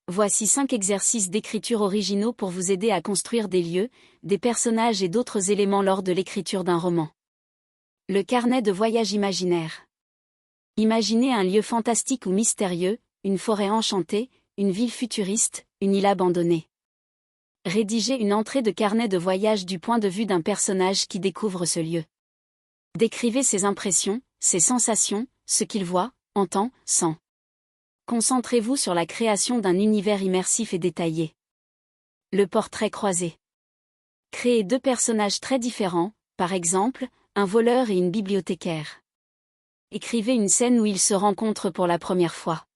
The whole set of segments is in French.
Voici 5 exercices d'écriture originaux pour vous aider à construire des lieux, des personnages et d'autres éléments lors de l'écriture d'un roman. Le carnet de voyage imaginaire. Imaginez un lieu fantastique ou mystérieux, une forêt enchantée, une ville futuriste, une île abandonnée. Rédigez une entrée de carnet de voyage du point de vue d'un personnage qui découvre ce lieu. Décrivez ses impressions, ses sensations, ce qu'il voit, entend, sent. Concentrez-vous sur la création d'un univers immersif et détaillé. Le portrait croisé. Créez 2 personnages très différents, par exemple, un voleur et une bibliothécaire. Écrivez une scène où ils se rencontrent pour la première fois.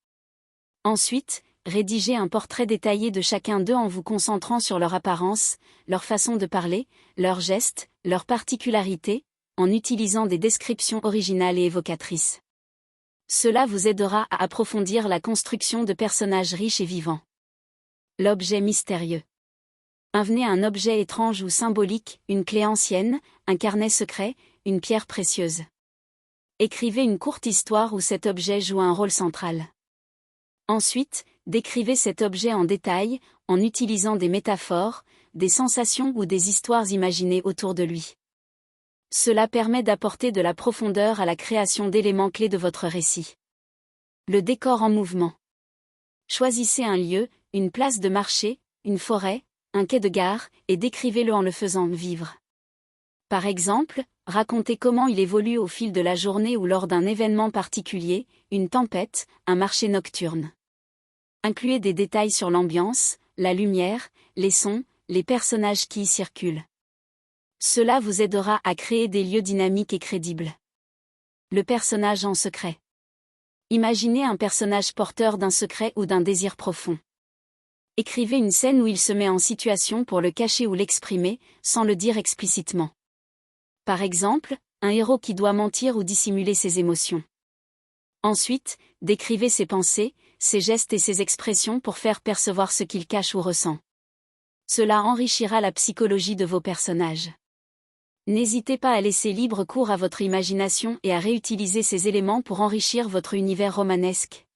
Ensuite, rédigez un portrait détaillé de chacun d'eux en vous concentrant sur leur apparence, leur façon de parler, leurs gestes, leurs particularités, en utilisant des descriptions originales et évocatrices. Cela vous aidera à approfondir la construction de personnages riches et vivants. L'objet mystérieux. Imaginez un objet étrange ou symbolique, une clé ancienne, un carnet secret, une pierre précieuse. Écrivez une courte histoire où cet objet joue un rôle central. Ensuite, décrivez cet objet en détail, en utilisant des métaphores, des sensations ou des histoires imaginées autour de lui. Cela permet d'apporter de la profondeur à la création d'éléments clés de votre récit. Le décor en mouvement. Choisissez un lieu, une place de marché, une forêt, un quai de gare, et décrivez-le en le faisant vivre. Par exemple, racontez comment il évolue au fil de la journée ou lors d'un événement particulier, une tempête, un marché nocturne. Incluez des détails sur l'ambiance, la lumière, les sons, les personnages qui y circulent. Cela vous aidera à créer des lieux dynamiques et crédibles. Le personnage en secret. Imaginez un personnage porteur d'un secret ou d'un désir profond. Écrivez une scène où il se met en situation pour le cacher ou l'exprimer, sans le dire explicitement. Par exemple, un héros qui doit mentir ou dissimuler ses émotions. Ensuite, décrivez ses pensées, ses gestes et ses expressions pour faire percevoir ce qu'il cache ou ressent. Cela enrichira la psychologie de vos personnages. N'hésitez pas à laisser libre cours à votre imagination et à réutiliser ces éléments pour enrichir votre univers romanesque.